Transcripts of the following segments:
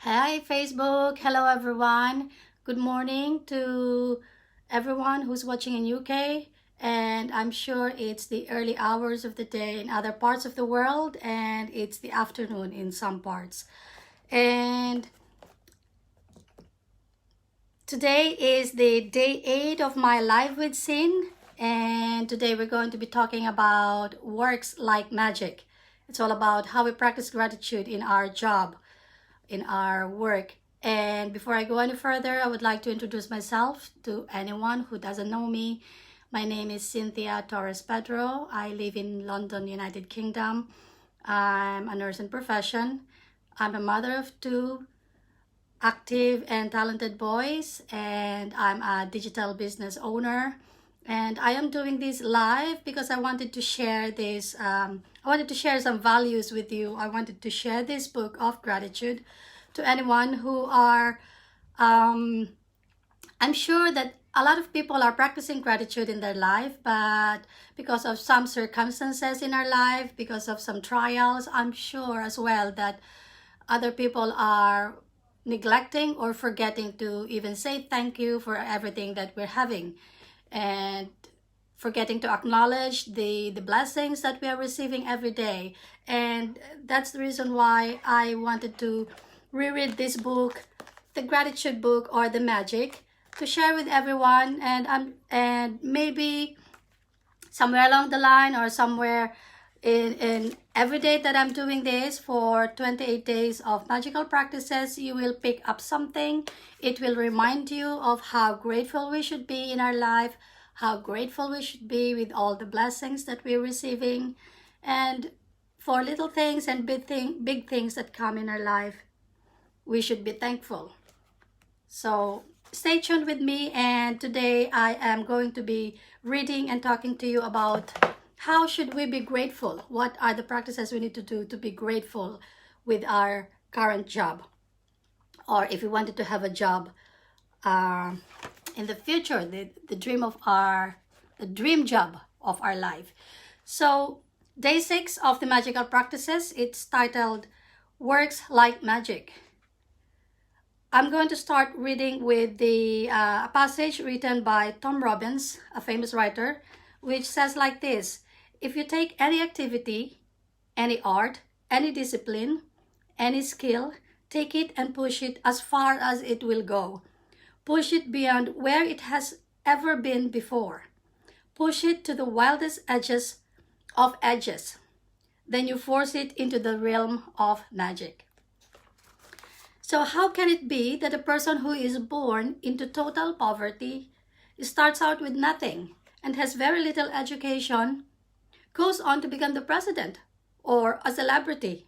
Hi Facebook, hello everyone. Good morning to everyone who's watching in UK, and I'm sure it's the early hours of the day in other parts of the world and it's the afternoon in some parts. And today is the day 8 of my Live with Sin, and today we're going to be talking about works like magic. It's all about how we practice gratitude in our job, in our work. And before I go any further, I would like to introduce myself to anyone who doesn't know me. My name is Cynthia Torres Pedro. I live in London, United Kingdom. I'm a nurse in profession. I'm a mother of two active and talented boys, and I'm a digital business owner. And I am doing this live because I wanted to share this. I wanted to share some values with you. I wanted to share this book of gratitude to anyone who are. I'm sure that a lot of people are practicing gratitude in their life, but because of some circumstances in our life, because of some trials, I'm sure as well that other people are neglecting or forgetting to even say thank you for everything that we're having, and forgetting to acknowledge the blessings that we are receiving every day. And that's the reason why I wanted to reread this book, the gratitude book or the magic, to share with everyone. And maybe somewhere along the line or somewhere in every day that I'm doing this for 28 days of magical practices, you will pick up something. It will remind you of how grateful we should be in our life, how grateful we should be with all the blessings that we're receiving, and for little things and big things that come in our life, we should be thankful. So stay tuned with me, and today I am going to be reading and talking to you about how should we be grateful. What are the practices we need to do to be grateful with our current job, or if we wanted to have a job in the future, the dream job of our life. So day 6 of the magical practices, it's titled Works Like Magic. I'm going to start reading with the a passage written by Tom Robbins, a famous writer, which says like this: if you take any activity, any art, any discipline, any skill, take it and push it as far as it will go. Push it beyond where it has ever been before. Push it to the wildest edges of edges. Then you force it into the realm of magic. So how can it be that a person who is born into total poverty, starts out with nothing, and has very little education, goes on to become the president, or a celebrity,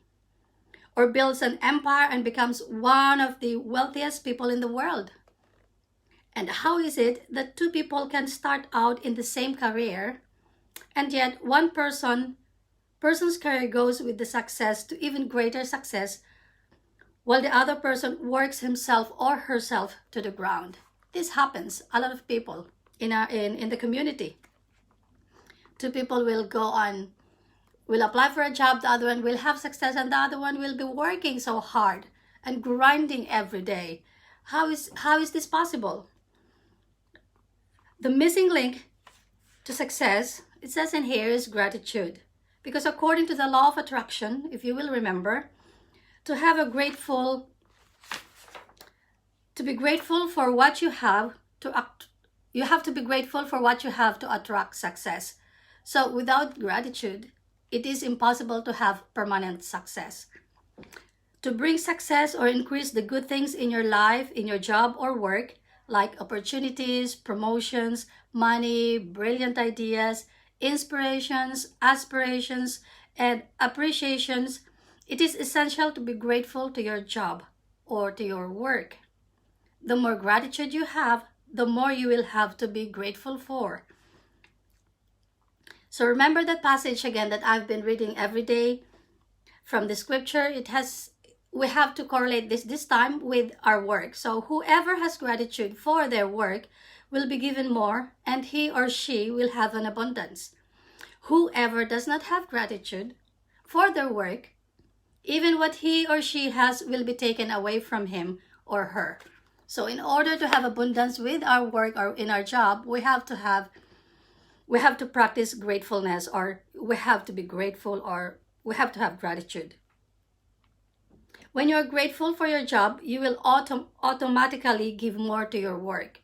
or builds an empire and becomes one of the wealthiest people in the world? And how is it that two people can start out in the same career, and yet one person's career goes with the success to even greater success, while the other person works himself or herself to the ground? This happens a lot of people in the community. Two people will apply for a job, the other one will have success, and the other one will be working so hard and grinding every day. How is this possible? The missing link to success, it says in here, is gratitude. Because according to the law of attraction, if you will remember, to be grateful for what you have, you have to be grateful for what you have to attract success. So without gratitude, it is impossible to have permanent success. To bring success or increase the good things in your life, in your job or work, like opportunities, promotions, money, brilliant ideas, inspirations, aspirations, and appreciations, it is essential to be grateful to your job or to your work. The more gratitude you have, the more you will have to be grateful for. So remember that passage again that I've been reading every day from the scripture. We have to correlate this time with our work. So whoever has gratitude for their work will be given more, and he or she will have an abundance. Whoever does not have gratitude for their work, Even what he or she has will be taken away from him or her. So in order to have abundance with our work or in our job, we have to practice gratefulness, or we have to be grateful, or we have to have gratitude. When you're grateful for your job, you will automatically give more to your work.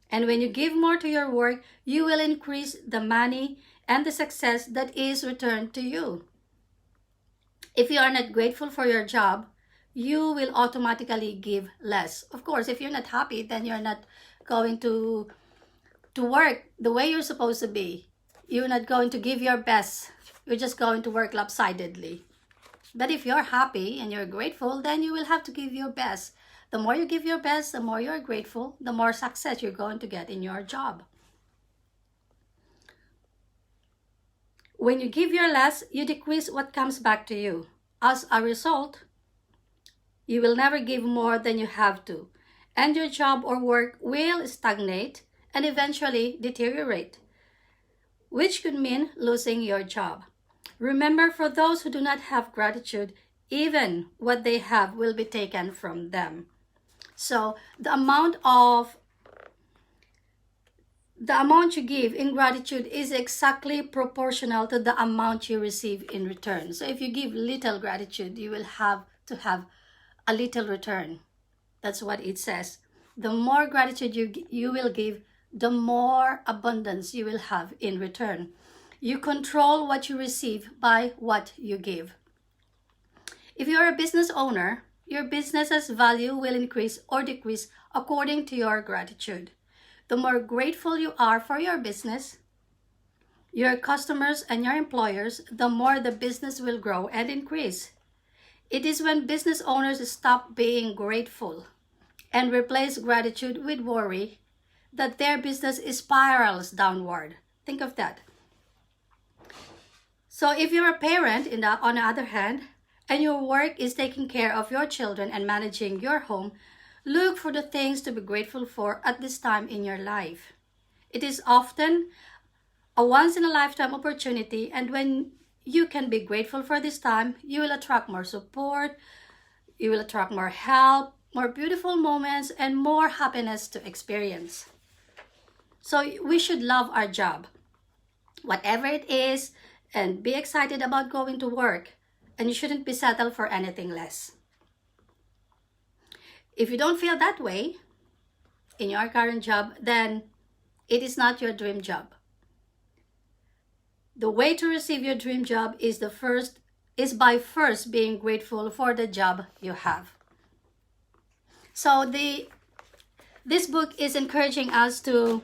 And when you give more to your work, you will increase the money and the success that is returned to you. If you are not grateful for your job, you will automatically give less. Of course, if you're not happy, then you're not going to work the way you're supposed to be. You're not going to give your best. You're just going to work lopsidedly. But if you're happy and you're grateful, then you will have to give your best. The more you give your best, the more you're grateful, the more success you're going to get in your job. When you give your less, you decrease what comes back to you. As a result, you will never give more than you have to, and your job or work will stagnate and eventually deteriorate, which could mean losing your job. Remember, for those who do not have gratitude, even what they have will be taken from them. So the amount you give in gratitude is exactly proportional to the amount you receive in return. So if you give little gratitude, you will have to have a little return. That's what it says. The more gratitude you will give, the more abundance you will have in return. You control what you receive by what you give. If you're a business owner, your business's value will increase or decrease according to your gratitude. The more grateful you are for your business, your customers, and your employers, the more the business will grow and increase. It is when business owners stop being grateful and replace gratitude with worry that their business spirals downward. Think of that. So if you're a parent, on the other hand, and your work is taking care of your children and managing your home, look for the things to be grateful for at this time in your life. It is often a once-in-a-lifetime opportunity, and when you can be grateful for this time, you will attract more support, you will attract more help, more beautiful moments, and more happiness to experience. So we should love our job, whatever it is, and be excited about going to work, and you shouldn't be settled for anything less. If you don't feel that way in your current job, then it is not your dream job. The way to receive your dream job is by first being grateful for the job you have. So this book is encouraging us to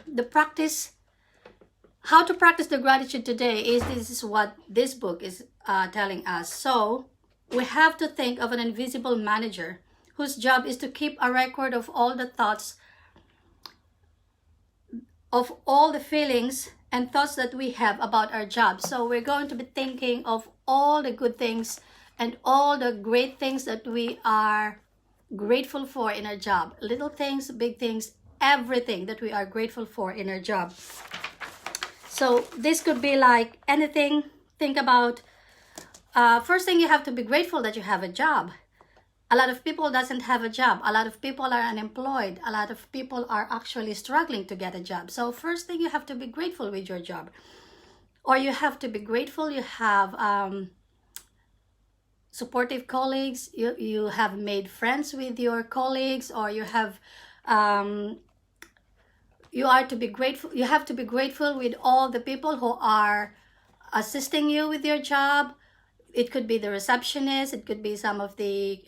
how to practice the gratitude today. This is what this book is telling us. So we have to think of an invisible manager whose job is to keep a record of all the thoughts, of all the feelings and thoughts that we have about our job. So we're going to be thinking of all the good things and all the great things that we are grateful for in our job. Little things, big things, everything that we are grateful for in our job. So this could be like anything. Think about, first thing, you have to be grateful that you have a job. A lot of people doesn't have a job. A lot of people are unemployed. A lot of people are actually struggling to get a job. So first thing, you have to be grateful with your job. Or you have to be grateful you have supportive colleagues. You have made friends with your colleagues, or you have you have to be grateful with all the people who are assisting you with your job. It could be the receptionist. It could be some of the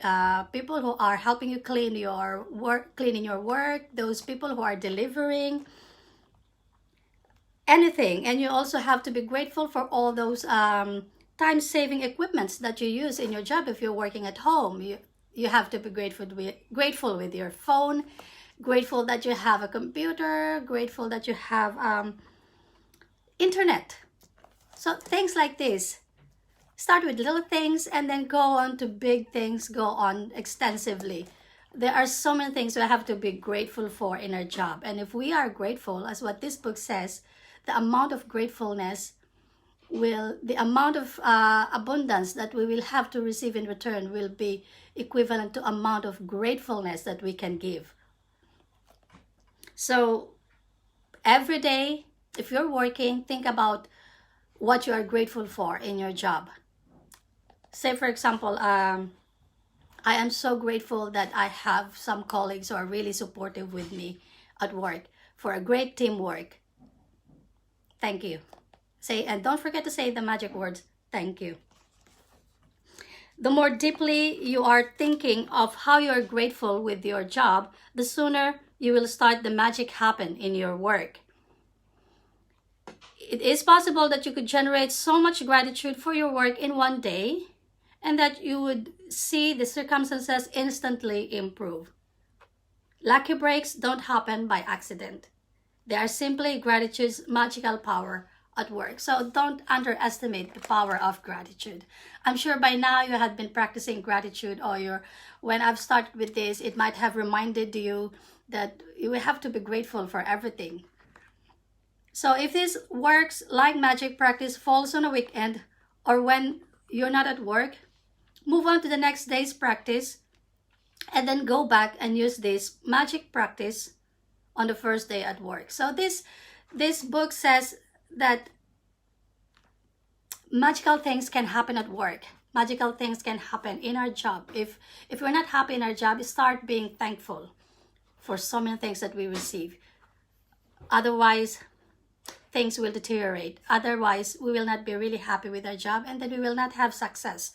people who are helping you cleaning your work. Those people who are delivering anything. And you also have to be grateful for all those time-saving equipments that you use in your job. If you're working at home, you have to be grateful with your phone. Grateful that you have a computer. Grateful that you have internet. So things like this. Start with little things and then go on to big things, go on extensively. There are so many things we have to be grateful for in our job. And if we are grateful, as what this book says, the amount of gratefulness the amount of abundance that we will have to receive in return will be equivalent to amount of gratefulness that we can give. So every day, if you're working, think about what you are grateful for in your job. Say, for example, I am so grateful that I have some colleagues who are really supportive with me at work, for a great teamwork. Thank you. Say, and don't forget to say the magic words, thank you. The more deeply you are thinking of how you are grateful with your job, the sooner you will start the magic happen in your work. It is possible that you could generate so much gratitude for your work in one day, and that you would see the circumstances instantly improve. Lucky breaks don't happen by accident. They are simply gratitude's magical power at work. So don't underestimate the power of gratitude. I'm sure by now you have been practicing gratitude, or when I've started with this, it might have reminded you that you have to be grateful for everything. So if this works like magic practice falls on a weekend or when you're not at work, move on to the next day's practice and then go back and use this magic practice on the first day at work. So this book says that magical things can happen at work. Magical things can happen in our job. If we're not happy in our job, start being thankful for so many things that we receive. Otherwise, things will deteriorate. Otherwise, we will not be really happy with our job, and then we will not have success.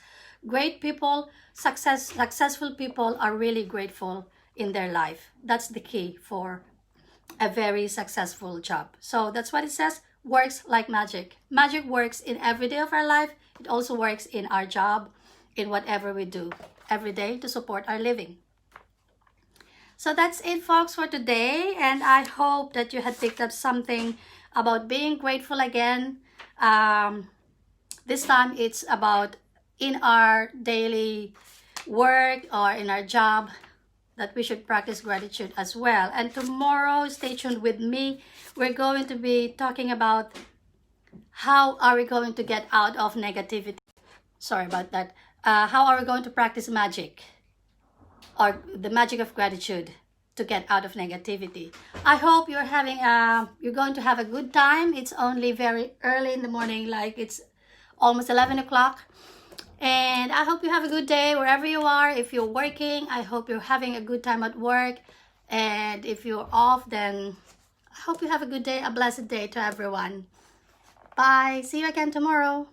Great people, successful people are really grateful in their life. That's the key for a very successful job. So that's what it says, works like magic. Magic works in every day of our life. It also works in our job, in whatever we do every day to support our living. So that's it, folks, for today, and I hope that you had picked up something about being grateful again. This time it's about in our daily work or in our job that we should practice gratitude as well. And tomorrow, stay tuned with me. We're going to be talking about how are we going to get out of negativity. Sorry about that. How are we going to practice magic, or the magic of gratitude, to get out of negativity. I hope you're going to have a good time. It's only very early in the morning, like it's almost 11 o'clock. And I hope you have a good day wherever you are. If you're working, I hope you're having a good time at work. And if you're off, then I hope you have a good day, a blessed day to everyone. Bye. See you again tomorrow.